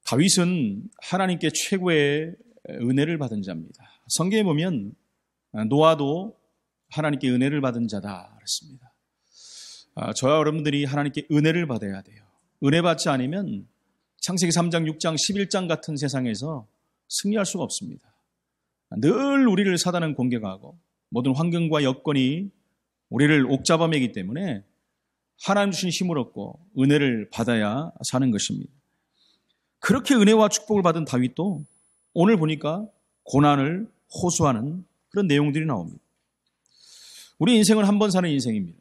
다윗은 하나님께 최고의 은혜를 받은 자입니다. 성경에 보면 노아도 하나님께 은혜를 받은 자다 그랬습니다. 저와 여러분들이 하나님께 은혜를 받아야 돼요. 은혜 받지 않으면 창세기 3장, 6장, 11장 같은 세상에서 승리할 수가 없습니다. 늘 우리를 사단은 공격하고 모든 환경과 여건이 우리를 옥잡아매기 때문에 하나님 주신 힘을 얻고 은혜를 받아야 사는 것입니다. 그렇게 은혜와 축복을 받은 다윗도 오늘 보니까 고난을 호소하는 그런 내용들이 나옵니다. 우리 인생은 한 번 사는 인생입니다.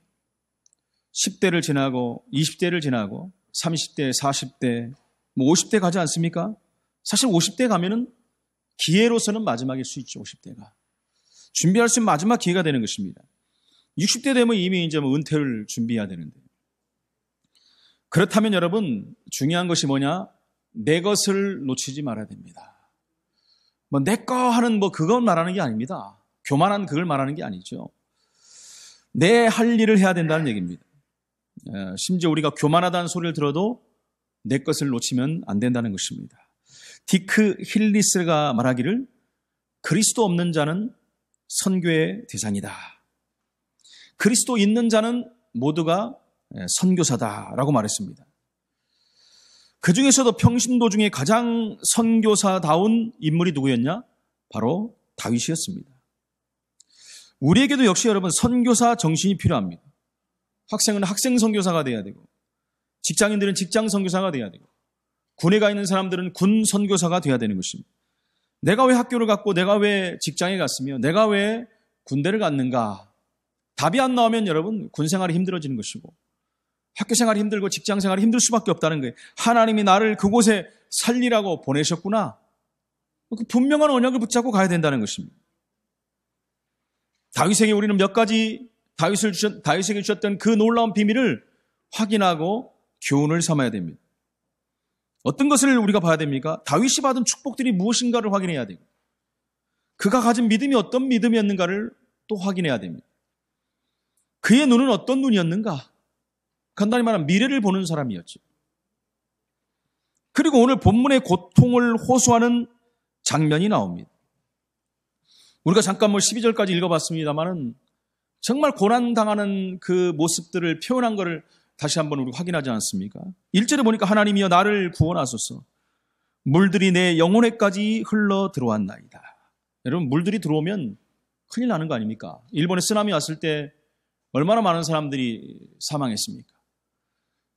10대를 지나고 20대를 지나고 30대, 40대, 50대 가지 않습니까? 사실 50대 가면은 기회로서는 마지막일 수 있죠. 50대가. 준비할 수 있는 마지막 기회가 되는 것입니다. 60대 되면 이미 이제 은퇴를 준비해야 되는데. 그렇다면 여러분, 중요한 것이 뭐냐? 내 것을 놓치지 말아야 됩니다. 내 거 하는 그건 말하는 게 아닙니다. 교만한 그걸 말하는 게 아니죠. 내 할 일을 해야 된다는 얘기입니다. 심지어 우리가 교만하다는 소리를 들어도 내 것을 놓치면 안 된다는 것입니다. 디크 힐리스가 말하기를 그리스도 없는 자는 선교의 대상이다. 그리스도 있는 자는 모두가 선교사다라고 말했습니다. 그 중에서도 평신도 중에 가장 선교사다운 인물이 누구였냐? 바로 다윗이었습니다. 우리에게도 역시 여러분 선교사 정신이 필요합니다. 학생은 학생 선교사가 돼야 되고 직장인들은 직장 선교사가 돼야 되고 군에 가 있는 사람들은 군 선교사가 돼야 되는 것입니다. 내가 왜 학교를 갔고 내가 왜 직장에 갔으며 내가 왜 군대를 갔는가? 답이 안 나오면 여러분 군 생활이 힘들어지는 것이고 학교 생활이 힘들고 직장 생활이 힘들 수밖에 없다는 거예요. 하나님이 나를 그곳에 살리라고 보내셨구나. 그 분명한 언약을 붙잡고 가야 된다는 것입니다. 다윗에게 우리는 몇 가지 다윗에게 주셨던 그 놀라운 비밀을 확인하고 교훈을 삼아야 됩니다. 어떤 것을 우리가 봐야 됩니까? 다윗이 받은 축복들이 무엇인가를 확인해야 되고 그가 가진 믿음이 어떤 믿음이었는가를 또 확인해야 됩니다. 그의 눈은 어떤 눈이었는가? 간단히 말하면 미래를 보는 사람이었죠. 그리고 오늘 본문의 고통을 호소하는 장면이 나옵니다. 우리가 잠깐 12절까지 읽어봤습니다만은 정말 고난당하는 그 모습들을 표현한 것을 다시 한번 우리 확인하지 않습니까? 1절에 보니까 하나님이여 나를 구원하소서 물들이 내 영혼에까지 흘러 들어왔나이다. 여러분 물들이 들어오면 큰일 나는 거 아닙니까? 일본에 쓰나미 왔을 때 얼마나 많은 사람들이 사망했습니까?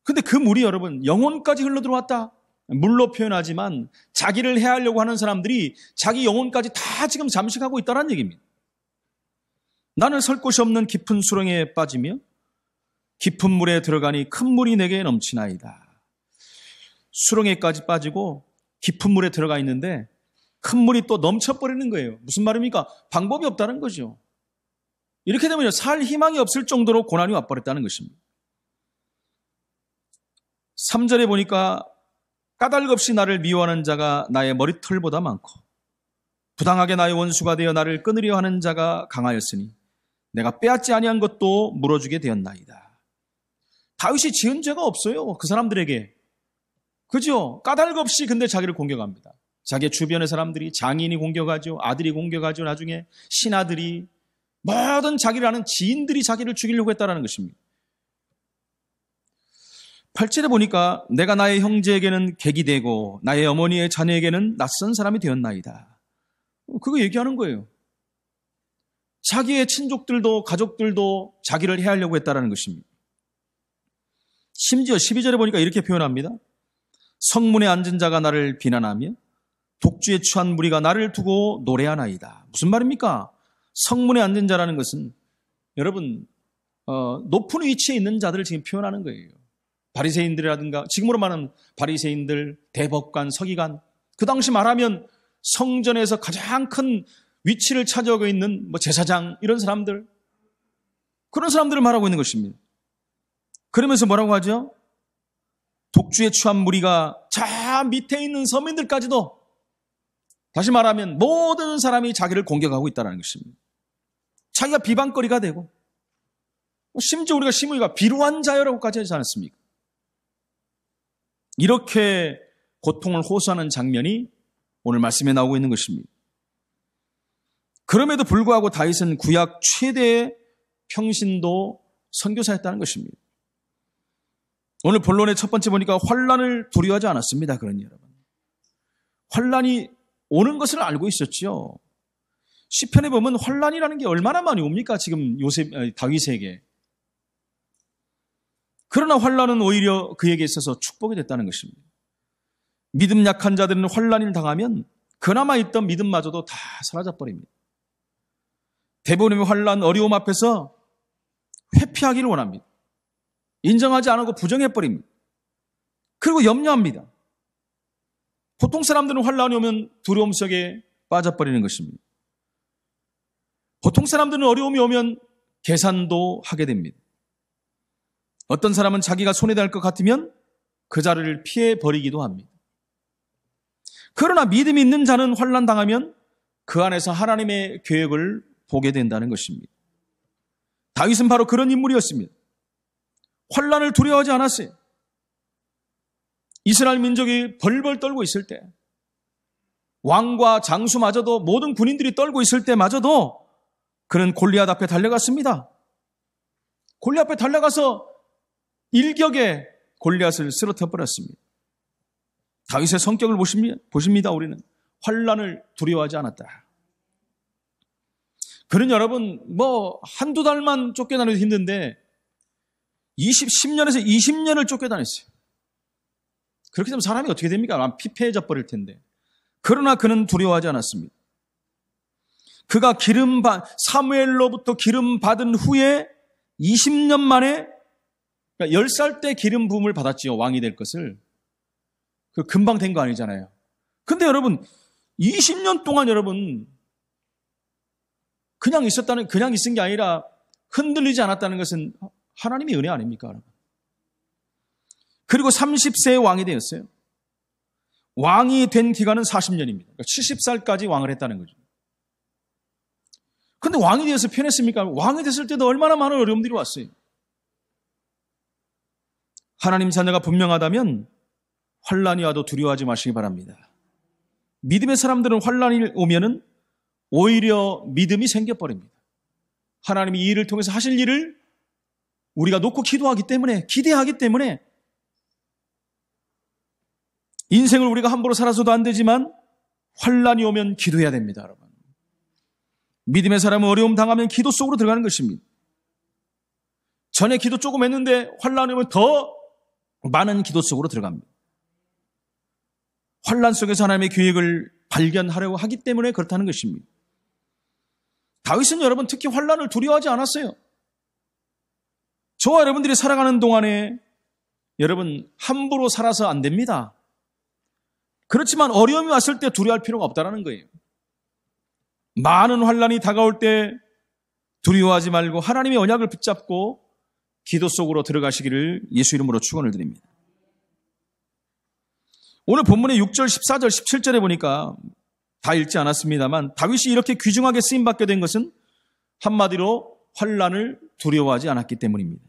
근데 그 물이 여러분 영혼까지 흘러 들어왔다. 물로 표현하지만 자기를 해하려고 하는 사람들이 자기 영혼까지 다 지금 잠식하고 있다는 얘기입니다. 나는 설 곳이 없는 깊은 수렁에 빠지며 깊은 물에 들어가니 큰 물이 내게 넘치나이다. 수렁에까지 빠지고 깊은 물에 들어가 있는데 큰 물이 또 넘쳐버리는 거예요. 무슨 말입니까? 방법이 없다는 거죠. 이렇게 되면 살 희망이 없을 정도로 고난이 와버렸다는 것입니다. 3절에 보니까 까닭 없이 나를 미워하는 자가 나의 머리털보다 많고 부당하게 나의 원수가 되어 나를 끊으려 하는 자가 강하였으니 내가 빼앗지 아니한 것도 물어주게 되었나이다. 다윗이 지은 죄가 없어요. 그 사람들에게. 그죠? 까닭 없이 근데 자기를 공격합니다. 자기 주변의 사람들이 장인이 공격하죠. 아들이 공격하죠. 나중에 신하들이 모든 자기를 아는 지인들이 자기를 죽이려고 했다는 것입니다. 8절에 보니까 내가 나의 형제에게는 객이 되고 나의 어머니의 자녀에게는 낯선 사람이 되었나이다. 그거 얘기하는 거예요. 자기의 친족들도 가족들도 자기를 해하려고 했다는 것입니다. 심지어 12절에 보니까 이렇게 표현합니다. 성문에 앉은 자가 나를 비난하며 독주에 취한 무리가 나를 두고 노래하나이다. 무슨 말입니까? 성문에 앉은 자라는 것은 여러분 높은 위치에 있는 자들을 지금 표현하는 거예요. 바리새인들이라든가 지금으로 말하는 바리새인들, 대법관, 서기관 그 당시 말하면 성전에서 가장 큰 위치를 차지하고 있는 제사장 이런 사람들 그런 사람들을 말하고 있는 것입니다. 그러면서 뭐라고 하죠? 독주에 취한 무리가 저 밑에 있는 서민들까지도 다시 말하면 모든 사람이 자기를 공격하고 있다는 것입니다. 자기가 비방거리가 되고 심지어 우리가 시므이가 비루한 자여라고까지 하지 않았습니까? 이렇게 고통을 호소하는 장면이 오늘 말씀에 나오고 있는 것입니다. 그럼에도 불구하고 다윗은 구약 최대의 평신도 선교사였다는 것입니다. 오늘 본론의 첫 번째 보니까 환난을 두려워하지 않았습니다. 그러니 여러분, 환난이 오는 것을 알고 있었죠. 시편에 보면 환난이라는 게 얼마나 많이 옵니까? 지금 다윗에게. 그러나 환난은 오히려 그에게 있어서 축복이 됐다는 것입니다. 믿음 약한 자들은 환난을 당하면 그나마 있던 믿음마저도 다 사라져버립니다. 대부분의 환난, 어려움 앞에서 회피하기를 원합니다. 인정하지 않고 부정해버립니다. 그리고 염려합니다. 보통 사람들은 환난이 오면 두려움 속에 빠져버리는 것입니다. 보통 사람들은 어려움이 오면 계산도 하게 됩니다. 어떤 사람은 자기가 손해될 것 같으면 그 자리를 피해버리기도 합니다. 그러나 믿음이 있는 자는 환난 당하면 그 안에서 하나님의 계획을 보게 된다는 것입니다. 다윗은 바로 그런 인물이었습니다. 환난을 두려워하지 않았어요. 이스라엘 민족이 벌벌 떨고 있을 때, 왕과 장수마저도 모든 군인들이 떨고 있을 때마저도 그는 골리앗 앞에 달려갔습니다. 골리앗 앞에 달려가서 일격에 골리앗을 쓰러뜨려 버렸습니다. 다윗의 성격을 보십니다. 우리는 환난을 두려워하지 않았다. 그는 여러분 한두 달만 쫓겨다녀도 힘든데 10년에서 20년을 쫓겨다녔어요. 그렇게 되면 사람이 어떻게 됩니까? 피폐해져 버릴 텐데. 그러나 그는 두려워하지 않았습니다. 그가 사무엘로부터 기름 받은 후에 20년 만에, 그러니까 10살 때 기름 부음을 받았지요. 왕이 될 것을. 그 금방 된 거 아니잖아요. 근데 여러분 20년 동안 여러분 그냥 있은 게 아니라 흔들리지 않았다는 것은 하나님의 은혜 아닙니까? 여러분? 그리고 30세에 왕이 되었어요. 왕이 된 기간은 40년입니다. 그러니까 70살까지 왕을 했다는 거죠. 근데 왕이 되어서 편했습니까? 왕이 됐을 때도 얼마나 많은 어려움들이 왔어요. 하나님 자녀가 분명하다면 환난이 와도 두려워하지 마시기 바랍니다. 믿음의 사람들은 환난이 오면은 오히려 믿음이 생겨버립니다. 하나님이 이 일을 통해서 하실 일을 우리가 놓고 기도하기 때문에, 기대하기 때문에 인생을 우리가 함부로 살아서도 안 되지만 환난이 오면 기도해야 됩니다, 여러분. 믿음의 사람은 어려움 당하면 기도 속으로 들어가는 것입니다. 전에 기도 조금 했는데 환난이 오면 더 많은 기도 속으로 들어갑니다. 환난 속에서 하나님의 계획을 발견하려고 하기 때문에 그렇다는 것입니다. 다윗은 여러분 특히 환난을 두려워하지 않았어요. 저와 여러분들이 살아가는 동안에 여러분 함부로 살아서 안 됩니다. 그렇지만 어려움이 왔을 때 두려워할 필요가 없다는 거예요. 많은 환난이 다가올 때 두려워하지 말고 하나님의 언약을 붙잡고 기도 속으로 들어가시기를 예수 이름으로 축원을 드립니다. 오늘 본문의 6절, 14절, 17절에 보니까 다 읽지 않았습니다만 다윗이 이렇게 귀중하게 쓰임받게 된 것은 한마디로 환난을 두려워하지 않았기 때문입니다.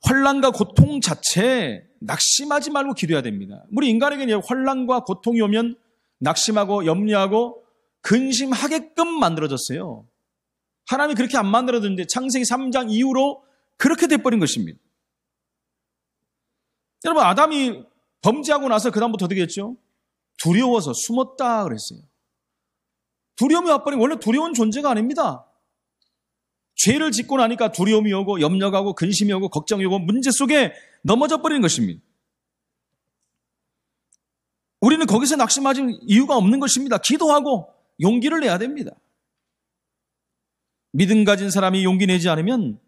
환난과 고통 자체에 낙심하지 말고 기도해야 됩니다. 우리 인간에게는 환난과 고통이 오면 낙심하고 염려하고 근심하게끔 만들어졌어요. 하나님이 그렇게 안 만들어졌는데 창세기 3장 이후로 그렇게 돼버린 것입니다. 여러분 아담이 범죄하고 나서 그 다음부터 어떻게 했죠? 두려워서 숨었다 그랬어요. 두려움이 와버리면 원래 두려운 존재가 아닙니다. 죄를 짓고 나니까 두려움이 오고 염려가 오고 근심이 오고 걱정이 오고 문제 속에 넘어져 버리는 것입니다. 우리는 거기서 낙심하지 이유가 없는 것입니다. 기도하고 용기를 내야 됩니다. 믿음 가진 사람이 용기 내지 않으면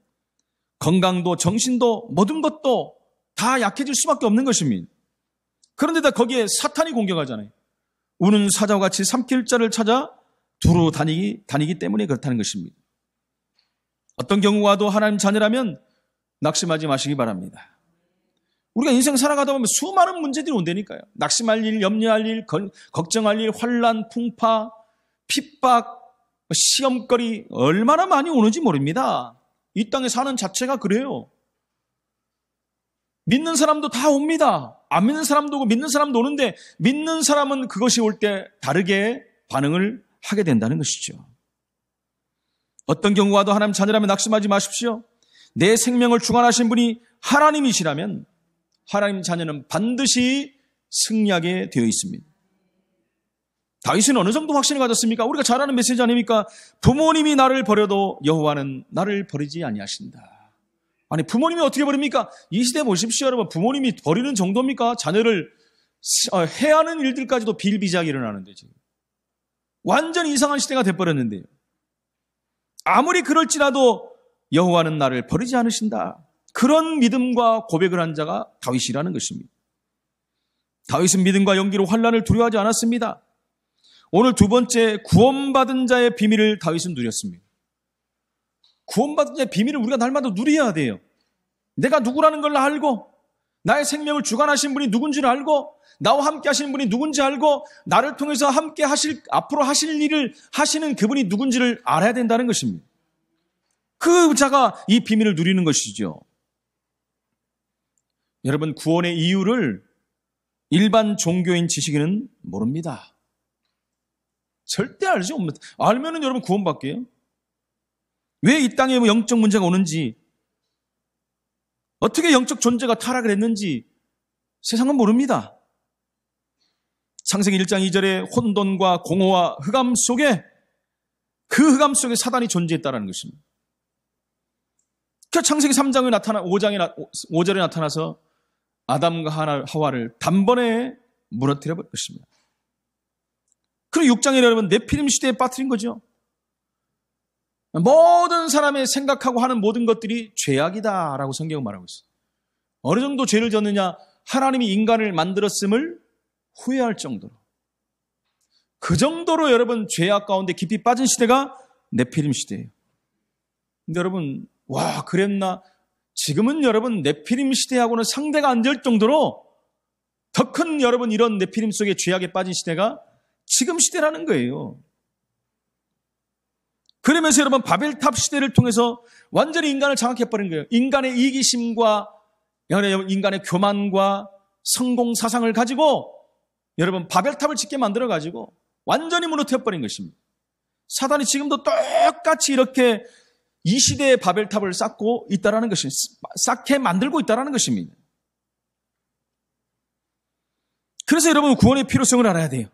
건강도 정신도 모든 것도 다 약해질 수밖에 없는 것입니다. 그런데다 거기에 사탄이 공격하잖아요. 우는 사자와 같이 삼킬 자를 찾아 두루 다니기 때문에 그렇다는 것입니다. 어떤 경우와도 하나님 자녀라면 낙심하지 마시기 바랍니다. 우리가 인생 살아가다 보면 수많은 문제들이 온다니까요. 낙심할 일, 염려할 일, 걱정할 일, 환난, 풍파, 핍박, 시험거리 얼마나 많이 오는지 모릅니다. 이 땅에 사는 자체가 그래요. 믿는 사람도 다 옵니다. 안 믿는 사람도 오고 믿는 사람도 오는데 믿는 사람은 그것이 올 때 다르게 반응을 하게 된다는 것이죠. 어떤 경우 와도 하나님 자녀라면 낙심하지 마십시오. 내 생명을 주관하신 분이 하나님이시라면 하나님 자녀는 반드시 승리하게 되어 있습니다. 다윗은 어느 정도 확신을 가졌습니까? 우리가 잘 아는 메시지 아닙니까? 부모님이 나를 버려도 여호와는 나를 버리지 아니하신다. 아니, 부모님이 어떻게 버립니까? 이 시대 보십시오, 여러분. 부모님이 버리는 정도입니까? 자녀를 해하는 일들까지도 비일비재하게 일어나는데 지금. 완전히 이상한 시대가 돼버렸는데요. 아무리 그럴지라도 여호와는 나를 버리지 않으신다. 그런 믿음과 고백을 한 자가 다윗이라는 것입니다. 다윗은 믿음과 용기로 환난을 두려워하지 않았습니다. 오늘 두 번째, 구원받은 자의 비밀을 다윗은 누렸습니다. 구원받은 자의 비밀을 우리가 날마다 누려야 돼요. 내가 누구라는 걸 알고, 나의 생명을 주관하신 분이 누군지를 알고, 나와 함께 하시는 분이 누군지 알고, 나를 통해서 함께 앞으로 하실 일을 하시는 그분이 누군지를 알아야 된다는 것입니다. 그 자가 이 비밀을 누리는 것이죠. 여러분, 구원의 이유를 일반 종교인 지식인은 모릅니다. 절대 알지 못합니다. 알면은 여러분 구원받게요. 왜 이 땅에 영적 문제가 오는지, 어떻게 영적 존재가 타락을 했는지 세상은 모릅니다. 창세기 1장 2절에 혼돈과 공허와 흑암 속에, 그 흑암 속에 사단이 존재했다는 것입니다. 그 창세기 3장에 5절에 나타나서 아담과 하와를 단번에 무너뜨려 볼 것입니다. 그리고 6장에 여러분 네피림 시대에 빠뜨린 거죠. 모든 사람의 생각하고 하는 모든 것들이 죄악이다라고 성경은 말하고 있어요. 어느 정도 죄를 졌느냐? 하나님이 인간을 만들었음을 후회할 정도로. 그 정도로 여러분 죄악 가운데 깊이 빠진 시대가 네피림 시대예요. 근데 여러분, 와, 그랬나? 지금은 여러분 네피림 시대하고는 상대가 안 될 정도로 더 큰 여러분 이런 네피림 속에 죄악에 빠진 시대가 지금 시대라는 거예요. 그러면서 여러분 바벨탑 시대를 통해서 완전히 인간을 장악해버린 거예요. 인간의 이기심과 인간의 교만과 성공 사상을 가지고 여러분 바벨탑을 짓게 만들어가지고 완전히 무너뜨려버린 것입니다. 사단이 지금도 똑같이 이렇게 이 시대의 바벨탑을 쌓고 있다는 것입니다. 쌓게 만들고 있다는 것입니다. 그래서 여러분 구원의 필요성을 알아야 돼요.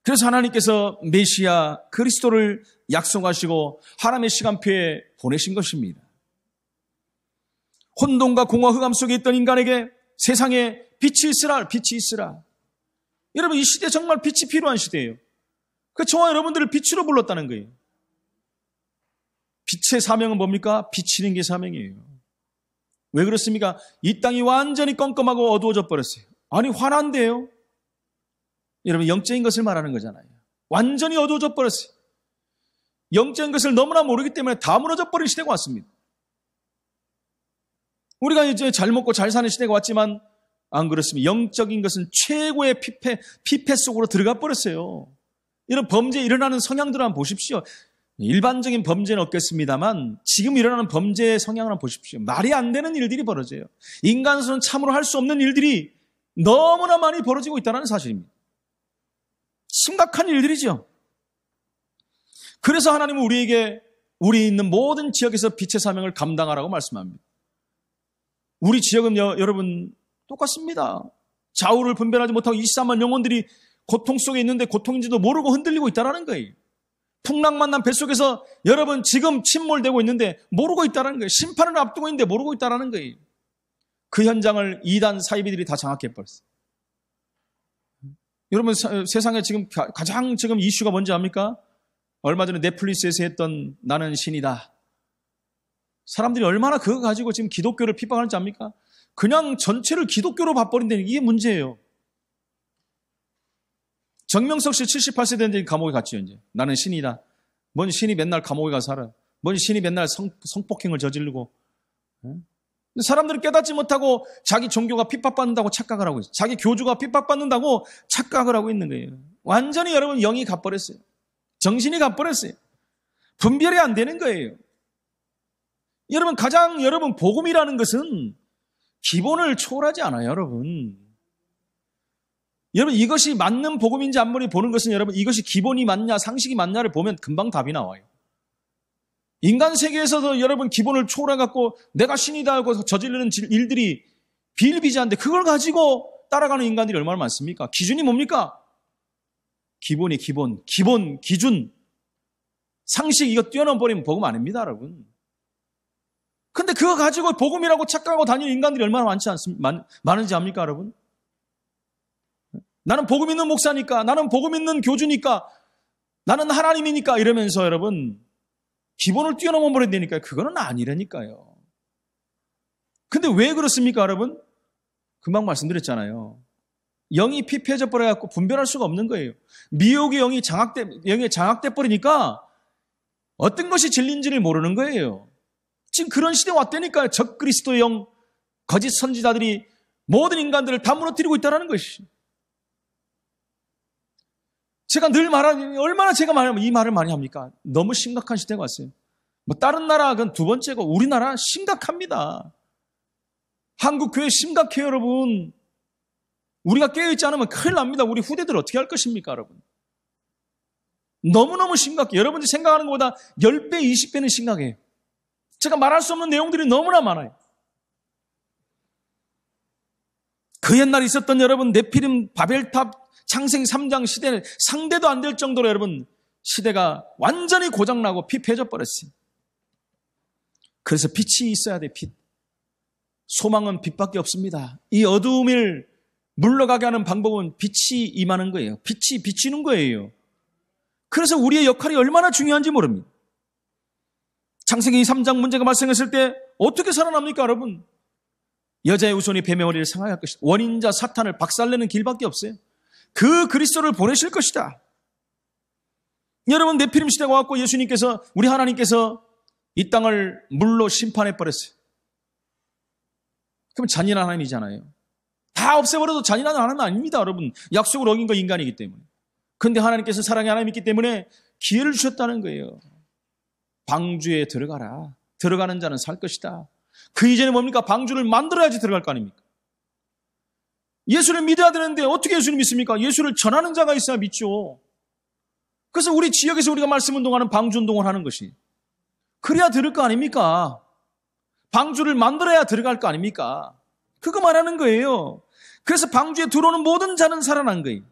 그래서 하나님께서 메시아 그리스도를 약속하시고 하나님의 시간표에 보내신 것입니다. 혼돈과 공허 흑암 속에 있던 인간에게 세상에 빛이 있으라, 빛이 있으라. 여러분 이 시대 정말 빛이 필요한 시대예요. 그 저와 여러분들을 빛으로 불렀다는 거예요. 빛의 사명은 뭡니까? 비치는 게 사명이에요. 왜 그렇습니까? 이 땅이 완전히 껌껌하고 어두워져 버렸어요. 아니 화난데요. 여러분 영적인 것을 말하는 거잖아요. 완전히 어두워져 버렸어요. 영적인 것을 너무나 모르기 때문에 다 무너져 버린 시대가 왔습니다. 우리가 이제 잘 먹고 잘 사는 시대가 왔지만 안 그렇습니다. 영적인 것은 최고의 피폐 속으로 들어가 버렸어요. 이런 범죄 일어나는 성향들을 한번 보십시오. 일반적인 범죄는 없겠습니다만 지금 일어나는 범죄의 성향을 한번 보십시오. 말이 안 되는 일들이 벌어져요. 인간으로서는 참으로 할 수 없는 일들이 너무나 많이 벌어지고 있다는 사실입니다. 심각한 일들이죠. 그래서 하나님은 우리에게 우리 있는 모든 지역에서 빛의 사명을 감당하라고 말씀합니다. 우리 지역은 여러분 똑같습니다. 좌우를 분별하지 못하고 23만 영혼들이 고통 속에 있는데 고통인지도 모르고 흔들리고 있다는 거예요. 풍랑만난 뱃속에서 여러분 지금 침몰되고 있는데 모르고 있다는 거예요. 심판을 앞두고 있는데 모르고 있다는 거예요. 그 현장을 이단 사이비들이 다 장악해버렸어요. 여러분 세상에 지금 가장 지금 이슈가 뭔지 압니까? 얼마 전에 넷플릭스에서 했던 나는 신이다. 사람들이 얼마나 그거 가지고 지금 기독교를 핍박하는지 압니까? 그냥 전체를 기독교로 봐버린다는 이게 문제예요. 정명석 씨 78세 됐는데 감옥에 갔죠, 이제. 나는 신이다. 뭔 신이 맨날 감옥에 가서 살아. 뭔 신이 맨날 성폭행을 저지르고. 사람들은 깨닫지 못하고 자기 종교가 핍박받는다고 착각을 하고 있어요. 자기 교주가 핍박받는다고 착각을 하고 있는 거예요. 완전히 여러분 영이 가버렸어요. 정신이 가버렸어요. 분별이 안 되는 거예요. 여러분 복음이라는 것은 기본을 초월하지 않아요, 여러분. 여러분, 이것이 맞는 복음인지 아무리 보는 것은 여러분, 이것이 기본이 맞냐, 상식이 맞냐를 보면 금방 답이 나와요. 인간 세계에서도 여러분 기본을 초월해갖고 내가 신이다 하고 저지르는 일들이 비일비재한데 그걸 가지고 따라가는 인간들이 얼마나 많습니까? 기준이 뭡니까? 기본이 기본, 기준, 상식 이거 뛰어넘어버리면 복음 아닙니다, 여러분. 근데 그거 가지고 복음이라고 착각하고 다니는 인간들이 얼마나 많은지 압니까, 여러분? 나는 복음 있는 목사니까, 나는 복음 있는 교주니까, 나는 하나님이니까 이러면서 여러분 기본을 뛰어넘어 버린다니까요. 그거는 아니라니까요. 근데 왜 그렇습니까, 여러분? 금방 말씀드렸잖아요. 영이 피폐해져 버려갖고 분별할 수가 없는 거예요. 미혹의 영이 장악돼 버리니까 어떤 것이 진리인지를 모르는 거예요. 지금 그런 시대 왔다니까요. 적그리스도의 영, 거짓 선지자들이 모든 인간들을 다 무너뜨리고 있다는 것이. 제가 늘 말하는, 얼마나 제가 이 말을 많이 합니까? 너무 심각한 시대가 왔어요. 뭐 다른 나라 그건 두 번째고 우리나라 심각합니다. 한국 교회 심각해요, 여러분. 우리가 깨어있지 않으면 큰일 납니다. 우리 후대들 어떻게 할 것입니까, 여러분? 너무너무 심각해요. 여러분들이 생각하는 것보다 10배, 20배는 심각해요. 제가 말할 수 없는 내용들이 너무나 많아요. 그 옛날에 있었던 여러분 네피림 바벨탑 창생 3장 시대는 상대도 안 될 정도로 여러분 시대가 완전히 고장나고 피폐해져 버렸어요. 그래서 빛이 있어야 돼, 빛. 소망은 빛밖에 없습니다. 이 어두움을 물러가게 하는 방법은 빛이 임하는 거예요. 빛이 비치는 거예요. 그래서 우리의 역할이 얼마나 중요한지 모릅니다. 창세기 3장 문제가 발생했을 때 어떻게 살아납니까, 여러분? 여자의 후손이 뱀의 머리를 상하게 할 것이다. 원인자 사탄을 박살내는 길밖에 없어요. 그 그리스도를 보내실 것이다. 여러분, 네피림 시대가 왔고 예수님께서, 우리 하나님께서 이 땅을 물로 심판해 버렸어요. 그럼 잔인한 하나님이잖아요. 다 없애버려도 잔인한 하나님은 아닙니다, 여러분. 약속을 어긴 거 인간이기 때문에. 그런데 하나님께서 사랑의 하나님이기 때문에 기회를 주셨다는 거예요. 방주에 들어가라. 들어가는 자는 살 것이다. 그 이전에 뭡니까? 방주를 만들어야지 들어갈 거 아닙니까? 예수를 믿어야 되는데 어떻게 예수를 믿습니까? 예수를 전하는 자가 있어야 믿죠. 그래서 우리 지역에서 우리가 말씀 운동하는 방주 운동을 하는 것이, 그래야 들을 거 아닙니까? 방주를 만들어야 들어갈 거 아닙니까? 그거 말하는 거예요. 그래서 방주에 들어오는 모든 자는 살아난 거예요.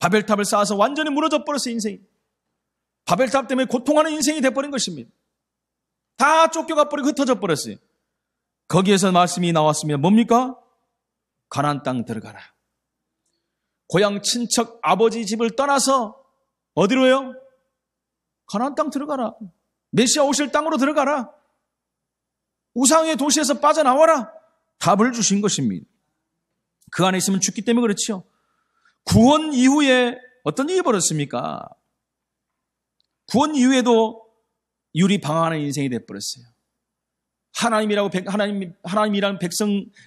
바벨탑을 쌓아서 완전히 무너져 버렸어요, 인생이. 바벨탑 때문에 고통하는 인생이 돼버린 것입니다. 다 쫓겨가 버리고 흩어져 버렸어요. 거기에서 말씀이 나왔습니다. 뭡니까? 가나안 땅 들어가라. 고향 친척 아버지 집을 떠나서 어디로요? 가나안 땅 들어가라. 메시아 오실 땅으로 들어가라. 우상의 도시에서 빠져나와라. 답을 주신 것입니다. 그 안에 있으면 죽기 때문에 그렇죠. 구원 이후에 어떤 일이 벌어졌습니까? 구원 이후에도 유리 방황하는 인생이 돼버렸어요. 하나님이라는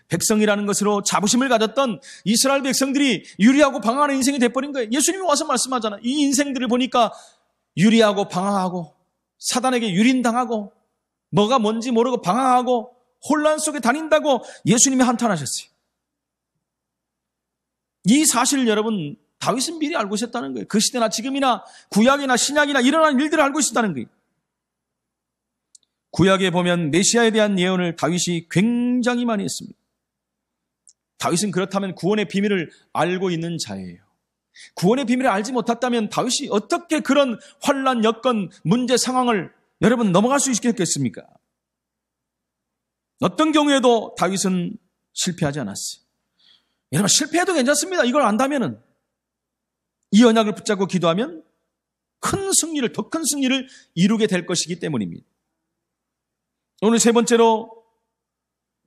백성이라는 것으로 자부심을 가졌던 이스라엘 백성들이 유리하고 방황하는 인생이 돼버린 거예요. 예수님이 와서 말씀하잖아요. 이 인생들을 보니까 유리하고 방황하고 사단에게 유린당하고 뭐가 뭔지 모르고 방황하고 혼란 속에 다닌다고 예수님이 한탄하셨어요. 이 사실을 여러분, 다윗은 미리 알고 있었다는 거예요. 그 시대나 지금이나 구약이나 신약이나 일어난 일들을 알고 있었다는 거예요. 구약에 보면 메시아에 대한 예언을 다윗이 굉장히 많이 했습니다. 다윗은 그렇다면 구원의 비밀을 알고 있는 자예요. 구원의 비밀을 알지 못했다면 다윗이 어떻게 그런 환난, 여건, 문제 상황을 여러분 넘어갈 수 있겠습니까? 어떤 경우에도 다윗은 실패하지 않았어요. 여러분, 실패해도 괜찮습니다. 이걸 안다면은, 이 언약을 붙잡고 기도하면 큰 승리를, 더 큰 승리를 이루게 될 것이기 때문입니다. 오늘 세 번째로,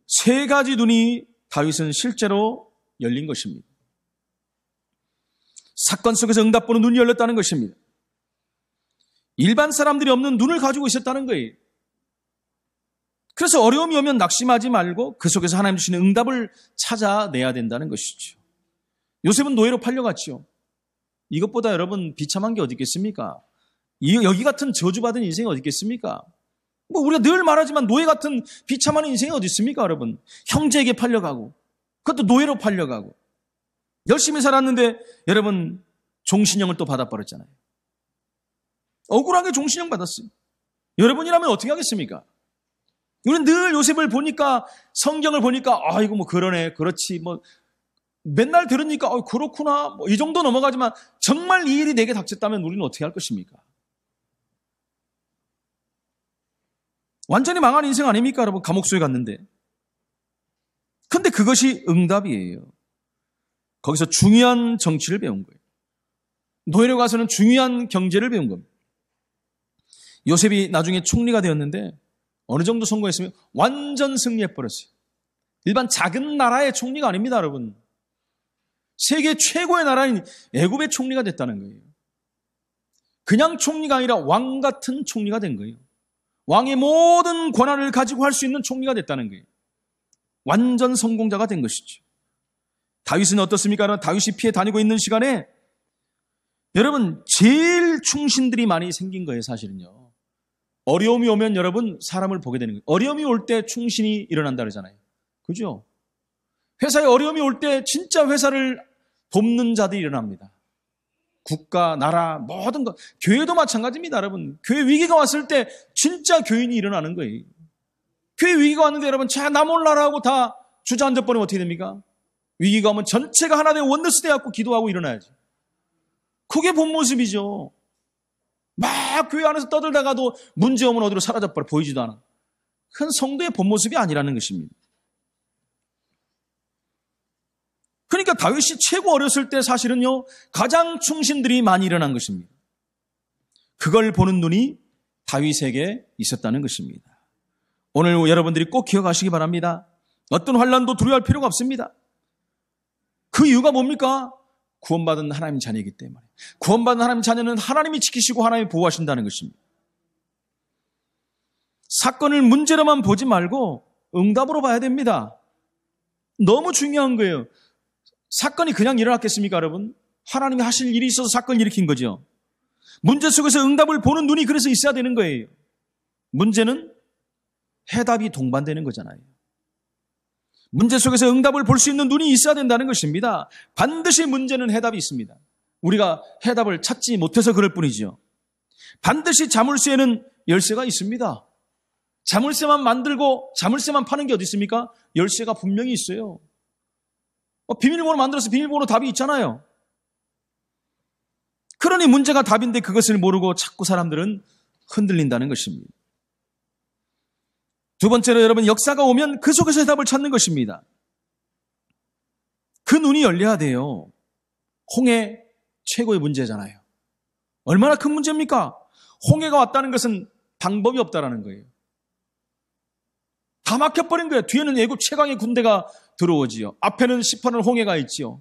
세 가지 눈이 다윗은 실제로 열린 것입니다. 사건 속에서 응답보는 눈이 열렸다는 것입니다. 일반 사람들이 없는 눈을 가지고 있었다는 거예요. 그래서 어려움이 오면 낙심하지 말고 그 속에서 하나님 주시는 응답을 찾아내야 된다는 것이죠. 요셉은 노예로 팔려갔죠. 이것보다 여러분 비참한 게 어디 있겠습니까? 여기 같은 저주받은 인생이 어디 있겠습니까? 뭐 우리가 늘 말하지만 노예 같은 비참한 인생이 어디 있습니까, 여러분? 형제에게 팔려가고, 그것도 노예로 팔려가고, 열심히 살았는데 여러분 종신형을 또 받아버렸잖아요. 억울하게 종신형 받았어요. 여러분이라면 어떻게 하겠습니까? 우리는 늘 요셉을 보니까, 성경을 보니까 이거 뭐 그러네, 그렇지, 뭐 맨날 들으니까 그렇구나, 뭐 이 정도 넘어가지만 정말 이 일이 내게 닥쳤다면 우리는 어떻게 할 것입니까? 완전히 망한 인생 아닙니까, 여러분? 감옥 속에 갔는데. 근데 그것이 응답이에요. 거기서 중요한 정치를 배운 거예요. 노예로 가서는 중요한 경제를 배운 겁니다. 요셉이 나중에 총리가 되었는데 어느 정도 성공했으면 완전 승리해버렸어요. 일반 작은 나라의 총리가 아닙니다, 여러분. 세계 최고의 나라인 애굽의 총리가 됐다는 거예요. 그냥 총리가 아니라 왕 같은 총리가 된 거예요. 왕의 모든 권한을 가지고 할 수 있는 총리가 됐다는 거예요. 완전 성공자가 된 것이죠. 다윗은 어떻습니까? 다윗이 피해 다니고 있는 시간에 여러분 제일 충신들이 많이 생긴 거예요, 사실은요. 어려움이 오면 여러분 사람을 보게 되는 거예요. 어려움이 올 때 충신이 일어난다 그러잖아요. 그죠? 회사에 어려움이 올 때 진짜 회사를 돕는 자들이 일어납니다. 국가, 나라, 모든 것. 교회도 마찬가지입니다, 여러분. 교회 위기가 왔을 때 진짜 교인이 일어나는 거예요. 교회 위기가 왔는데 여러분, 자, 나 몰라라 하고 다 주저앉아 버리면 어떻게 됩니까? 위기가 오면 전체가 하나 되어 원더스 돼갖고 기도하고 일어나야지. 그게 본 모습이죠. 막 교회 안에서 떠들다가도 문제 오면 어디로 사라져버려 보이지도 않아. 그건 성도의 본 모습이 아니라는 것입니다. 그러니까 다윗이 최고 어렸을 때 사실은요, 가장 충신들이 많이 일어난 것입니다. 그걸 보는 눈이 다윗에게 있었다는 것입니다. 오늘 여러분들이 꼭 기억하시기 바랍니다. 어떤 환난도 두려워할 필요가 없습니다. 그 이유가 뭡니까? 구원받은 하나님 자녀이기 때문에. 구원받은 하나님 자녀는 하나님이 지키시고 하나님이 보호하신다는 것입니다. 사건을 문제로만 보지 말고 응답으로 봐야 됩니다. 너무 중요한 거예요. 사건이 그냥 일어났겠습니까, 여러분? 하나님이 하실 일이 있어서 사건을 일으킨 거죠. 문제 속에서 응답을 보는 눈이 그래서 있어야 되는 거예요. 문제는 해답이 동반되는 거잖아요. 문제 속에서 응답을 볼 수 있는 눈이 있어야 된다는 것입니다. 반드시 문제는 해답이 있습니다. 우리가 해답을 찾지 못해서 그럴 뿐이죠. 반드시 자물쇠에는 열쇠가 있습니다. 자물쇠만 만들고 자물쇠만 파는 게 어디 있습니까? 열쇠가 분명히 있어요. 비밀번호 만들어서 비밀번호 답이 있잖아요. 그러니 문제가 답인데 그것을 모르고 자꾸 사람들은 흔들린다는 것입니다. 두 번째로 여러분, 역사가 오면 그 속에서 해답을 찾는 것입니다. 그 눈이 열려야 돼요. 홍해 최고의 문제잖아요. 얼마나 큰 문제입니까? 홍해가 왔다는 것은 방법이 없다라는 거예요. 다 막혀버린 거예요. 뒤에는 애국 최강의 군대가 들어오지요. 앞에는 시퍼런 홍해가 있지요.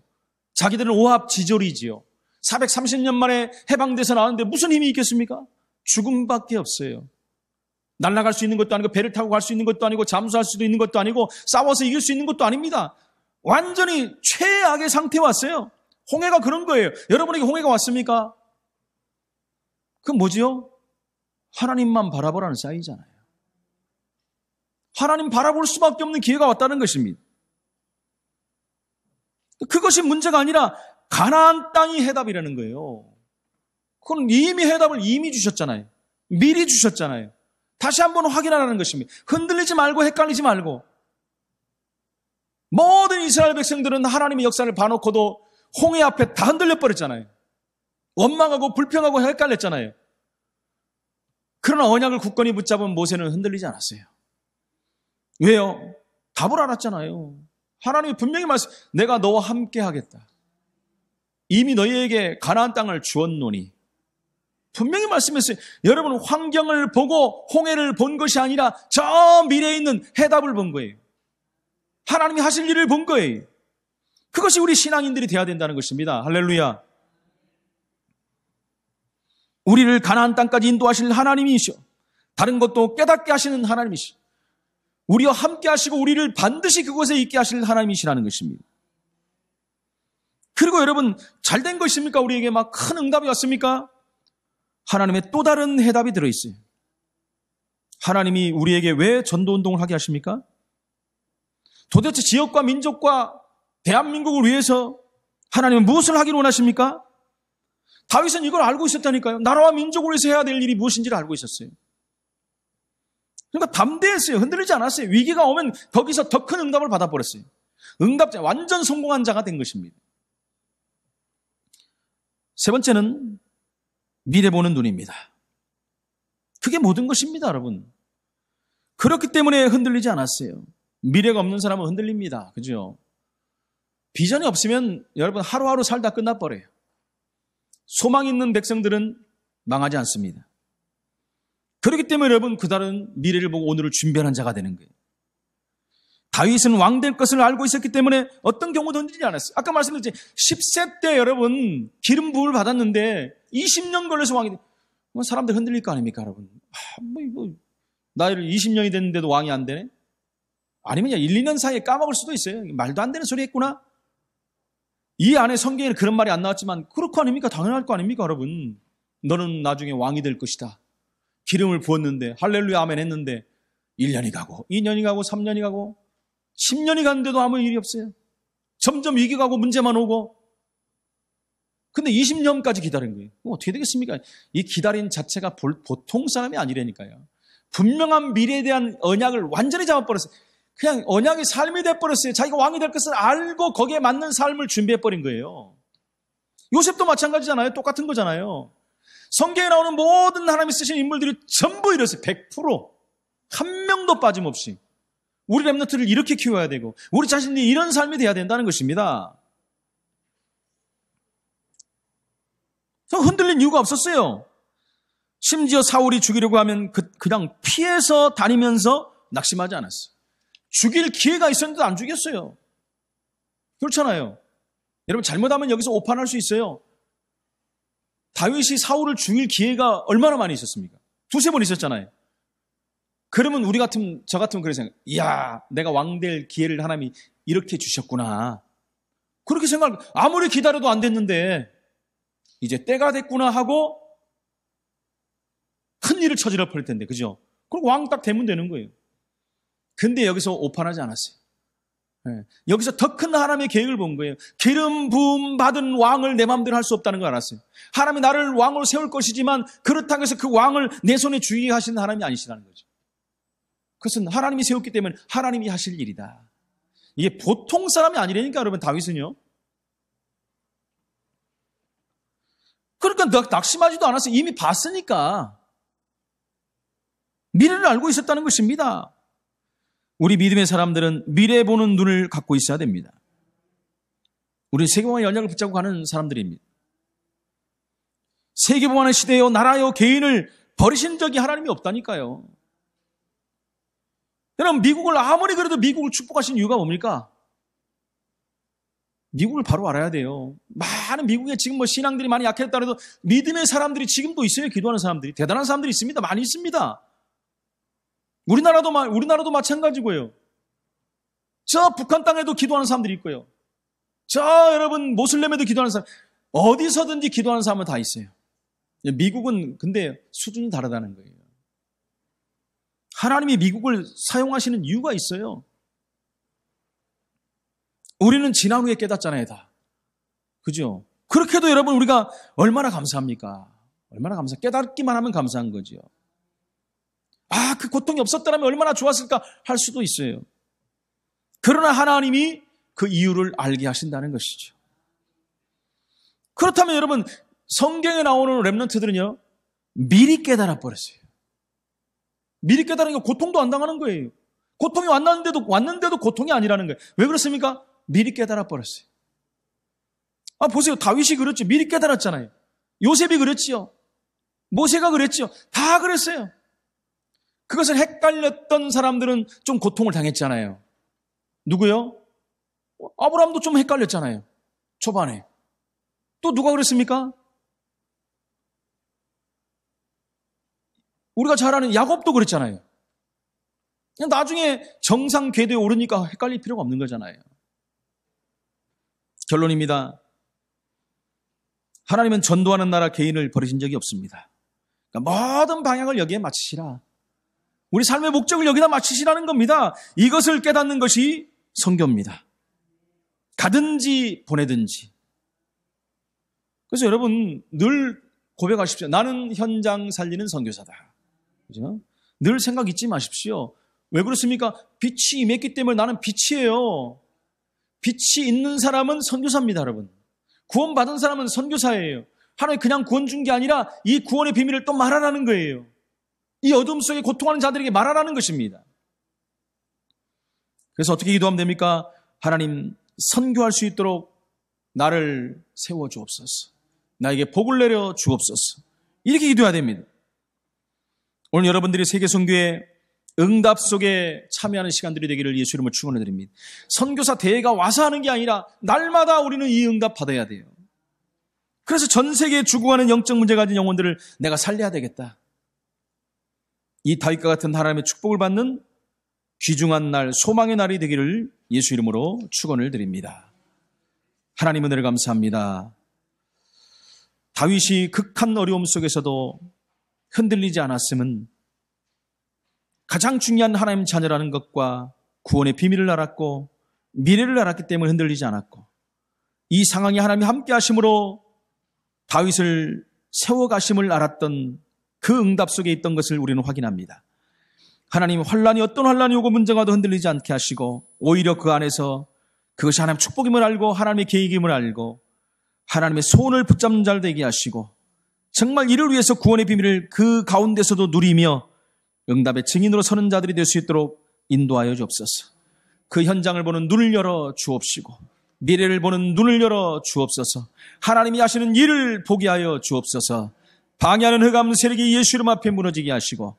자기들은 오합지졸이지요. 430년 만에 해방돼서 나왔는데 무슨 힘이 있겠습니까? 죽음밖에 없어요. 날아갈 수 있는 것도 아니고 배를 타고 갈 수 있는 것도 아니고 잠수할 수도 있는 것도 아니고 싸워서 이길 수 있는 것도 아닙니다. 완전히 최악의 상태에 왔어요. 홍해가 그런 거예요. 여러분에게 홍해가 왔습니까? 그건 뭐지요? 하나님만 바라보라는 사이잖아요. 하나님 바라볼 수밖에 없는 기회가 왔다는 것입니다. 그것이 문제가 아니라 가나안 땅이 해답이라는 거예요. 그건 이미 해답을 이미 주셨잖아요. 미리 주셨잖아요. 다시 한번 확인하라는 것입니다. 흔들리지 말고 헷갈리지 말고. 모든 이스라엘 백성들은 하나님의 역사를 봐놓고도 홍해 앞에 다 흔들려 버렸잖아요. 원망하고 불평하고 헷갈렸잖아요. 그러나 언약을 굳건히 붙잡은 모세는 흔들리지 않았어요. 왜요? 답을 알았잖아요. 하나님이 분명히 내가 너와 함께 하겠다. 이미 너희에게 가나안 땅을 주었노니. 분명히 말씀했어요. 여러분, 환경을 보고 홍해를 본 것이 아니라 저 미래에 있는 해답을 본 거예요. 하나님이 하실 일을 본 거예요. 그것이 우리 신앙인들이 되어야 된다는 것입니다. 할렐루야. 우리를 가나안 땅까지 인도하실 하나님이시오. 다른 것도 깨닫게 하시는 하나님이시오. 우리와 함께 하시고 우리를 반드시 그곳에 있게 하실 하나님이시라는 것입니다. 그리고 여러분, 잘된 것입니까? 우리에게 막 큰 응답이 왔습니까? 하나님의 또 다른 해답이 들어있어요. 하나님이 우리에게 왜 전도운동을 하게 하십니까? 도대체 지역과 민족과 대한민국을 위해서 하나님은 무엇을 하기를 원하십니까? 다윗은 이걸 알고 있었다니까요. 나라와 민족을 위해서 해야 될 일이 무엇인지를 알고 있었어요. 그러니까 담대했어요. 흔들리지 않았어요. 위기가 오면 거기서 더 큰 응답을 받아버렸어요. 응답자, 완전 성공한 자가 된 것입니다. 세 번째는 미래 보는 눈입니다. 그게 모든 것입니다, 여러분. 그렇기 때문에 흔들리지 않았어요. 미래가 없는 사람은 흔들립니다. 그죠? 비전이 없으면 여러분 하루하루 살다 끝나버려요. 소망 있는 백성들은 망하지 않습니다. 그렇기 때문에 여러분 그달은 미래를 보고 오늘을 준비하는 자가 되는 거예요. 다윗은 왕 될 것을 알고 있었기 때문에 어떤 경우도 흔들리지 않았어요. 아까 말씀드렸지 10세 때 여러분 기름 부음을 받았는데 20년 걸려서 왕이 돼. 사람들 흔들릴 거 아닙니까 여러분? 나이를 20년이 됐는데도 왕이 안 되네? 아니면 1, 2년 사이에 까먹을 수도 있어요. 말도 안 되는 소리 했구나. 이 안에 성경에는 그런 말이 안 나왔지만 그렇고 아닙니까? 당연할 거 아닙니까 여러분? 너는 나중에 왕이 될 것이다. 기름을 부었는데 할렐루야 아멘 했는데 1년이 가고 2년이 가고 3년이 가고 10년이 갔는데도 아무 일이 없어요. 점점 위기가 가고 문제만 오고. 근데 20년까지 기다린 거예요. 어떻게 되겠습니까? 이 기다린 자체가 보통 사람이 아니라니까요. 분명한 미래에 대한 언약을 완전히 잡아버렸어요. 그냥 언약의 삶이 돼버렸어요. 자기가 왕이 될 것을 알고 거기에 맞는 삶을 준비해버린 거예요. 요셉도 마찬가지잖아요. 똑같은 거잖아요. 성경에 나오는 모든 하나님이 쓰신 인물들이 전부 이랬어요. 100%. 한 명도 빠짐없이. 우리 렘넌트를 이렇게 키워야 되고 우리 자신이 이런 삶이 돼야 된다는 것입니다. 흔들린 이유가 없었어요. 심지어 사울이 죽이려고 하면 그냥 피해서 다니면서 낙심하지 않았어요. 죽일 기회가 있었는데도 안 죽였어요. 그렇잖아요. 여러분 잘못하면 여기서 오판할 수 있어요. 다윗이 사울을 죽일 기회가 얼마나 많이 있었습니까? 2-3번 있었잖아요. 그러면 저 같으면 그렇게 생각, 이야, 내가 왕 될 기회를 하나님이 이렇게 주셨구나. 그렇게 아무리 기다려도 안 됐는데, 이제 때가 됐구나 하고, 큰 일을 저질러 버릴 텐데, 그죠? 그리고 왕 딱 되면 되는 거예요. 근데 여기서 오판하지 않았어요. 네. 여기서 더 큰 하나님의 계획을 본 거예요. 기름 부음 받은 왕을 내 마음대로 할 수 없다는 걸 알았어요. 하나님이 나를 왕으로 세울 것이지만, 그렇다고 해서 그 왕을 내 손에 쥐게 하시는 하나님이 아니시라는 거죠. 그것은 하나님이 세웠기 때문에 하나님이 하실 일이다. 이게 보통 사람이 아니라니까 여러분 다윗은요. 그러니까 낙심하지도 않았어요. 이미 봤으니까. 미래를 알고 있었다는 것입니다. 우리 믿음의 사람들은 미래 보는 눈을 갖고 있어야 됩니다. 우리 세계보안의 연약을 붙잡고 가는 사람들입니다. 세계보안의 시대요, 나라요, 개인을 버리신 적이 하나님이 없다니까요. 여러분 미국을 아무리 그래도 미국을 축복하신 이유가 뭡니까? 미국을 바로 알아야 돼요. 많은 미국에 지금 신앙들이 많이 약했다 해도 믿음의 사람들이 지금도 있어요. 기도하는 사람들이. 대단한 사람들이 있습니다. 많이 있습니다. 우리나라도 마찬가지고요. 저 북한 땅에도 기도하는 사람들이 있고요. 저 여러분 모슬렘에도 기도하는 사람, 어디서든지 기도하는 사람은 다 있어요. 미국은 근데 수준이 다르다는 거예요. 하나님이 미국을 사용하시는 이유가 있어요. 우리는 지난 후에 깨닫잖아요, 다. 그죠? 그렇게도 여러분 우리가 얼마나 감사합니까? 얼마나 깨닫기만 하면 감사한 거죠. 그 고통이 없었더라면 얼마나 좋았을까 할 수도 있어요. 그러나 하나님이 그 이유를 알게 하신다는 것이죠. 그렇다면 여러분 성경에 나오는 렘넌트들은요 미리 깨달아 버렸어요. 미리 깨달으니까 고통도 안 당하는 거예요. 고통이 왔는데도 고통이 아니라는 거예요. 왜 그렇습니까? 미리 깨달아 버렸어요. 보세요. 다윗이 그랬죠. 미리 깨달았잖아요. 요셉이 그랬지요. 모세가 그랬지요. 다 그랬어요. 그것을 헷갈렸던 사람들은 좀 고통을 당했잖아요. 누구요? 아브라함도 좀 헷갈렸잖아요. 초반에. 또 누가 그랬습니까? 우리가 잘 아는 야곱도 그랬잖아요. 그냥 나중에 정상 궤도에 오르니까 헷갈릴 필요가 없는 거잖아요. 결론입니다. 하나님은 전도하는 나라 개인을 버리신 적이 없습니다. 그러니까 모든 방향을 여기에 맞추시라. 우리 삶의 목적을 여기다 맞추시라는 겁니다. 이것을 깨닫는 것이 선교입니다. 가든지 보내든지. 그래서 여러분 늘 고백하십시오. 나는 현장 살리는 선교사다. 그죠? 늘 생각 잊지 마십시오. 왜 그렇습니까? 빛이 임했기 때문에 나는 빛이에요. 빛이 있는 사람은 선교사입니다, 여러분. 구원받은 사람은 선교사예요. 하나님 그냥 구원 준 게 아니라 이 구원의 비밀을 또 말하라는 거예요. 이 어둠 속에 고통하는 자들에게 말하라는 것입니다. 그래서 어떻게 기도하면 됩니까? 하나님 선교할 수 있도록 나를 세워주옵소서. 나에게 복을 내려 주옵소서. 이렇게 기도해야 됩니다. 오늘 여러분들이 세계선교의 응답 속에 참여하는 시간들이 되기를 예수 이름으로 축원해 드립니다. 선교사 대회가 와서 하는 게 아니라 날마다 우리는 이 응답 받아야 돼요. 그래서 전 세계에 죽어가는 영적 문제 가진 영혼들을 내가 살려야 되겠다. 이 다윗과 같은 하나님의 축복을 받는 귀중한 날, 소망의 날이 되기를 예수 이름으로 축원을 드립니다. 하나님 은혜를 감사합니다. 다윗이 극한 어려움 속에서도 흔들리지 않았음은 가장 중요한 하나님 자녀라는 것과 구원의 비밀을 알았고 미래를 알았기 때문에 흔들리지 않았고, 이 상황에 하나님이 함께 하심으로 다윗을 세워가심을 알았던 그 응답 속에 있던 것을 우리는 확인합니다. 하나님 환란이 어떤 환란이 오고 문제가 와도 흔들리지 않게 하시고, 오히려 그 안에서 그것이 하나님의 축복임을 알고 하나님의 계획임을 알고 하나님의 손을 붙잡는 자를 되게 하시고, 정말 이를 위해서 구원의 비밀을 그 가운데서도 누리며 응답의 증인으로 서는 자들이 될 수 있도록 인도하여 주옵소서. 그 현장을 보는 눈을 열어 주옵시고 미래를 보는 눈을 열어 주옵소서. 하나님이 하시는 일을 보게 하여 주옵소서. 방해하는 흑암 세력이 예수 이름 앞에 무너지게 하시고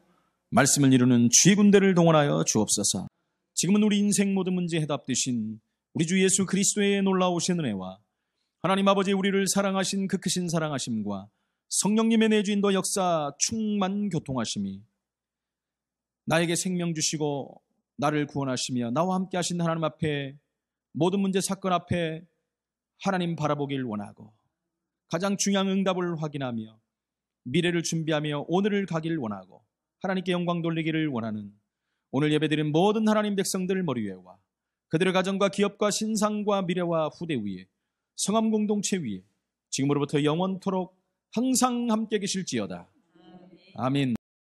말씀을 이루는 주의 군대를 동원하여 주옵소서. 지금은 우리 인생 모든 문제 해답 되신 우리 주 예수 그리스도의 놀라우신 은혜와 하나님 아버지 우리를 사랑하신 그 크신 사랑하심과 성령님의 내주인도 역사 충만 교통하심이 나에게 생명 주시고 나를 구원하시며 나와 함께 하신 하나님 앞에 모든 문제 사건 앞에 하나님 바라보길 원하고 가장 중요한 응답을 확인하며 미래를 준비하며 오늘을 가길 원하고 하나님께 영광 돌리기를 원하는 오늘 예배드린 모든 하나님 백성들 머리 위에와 그들의 가정과 기업과 신상과 미래와 후대 위에 성함 공동체 위에 지금으로부터 영원토록 항상 함께 계실지어다. 아멘.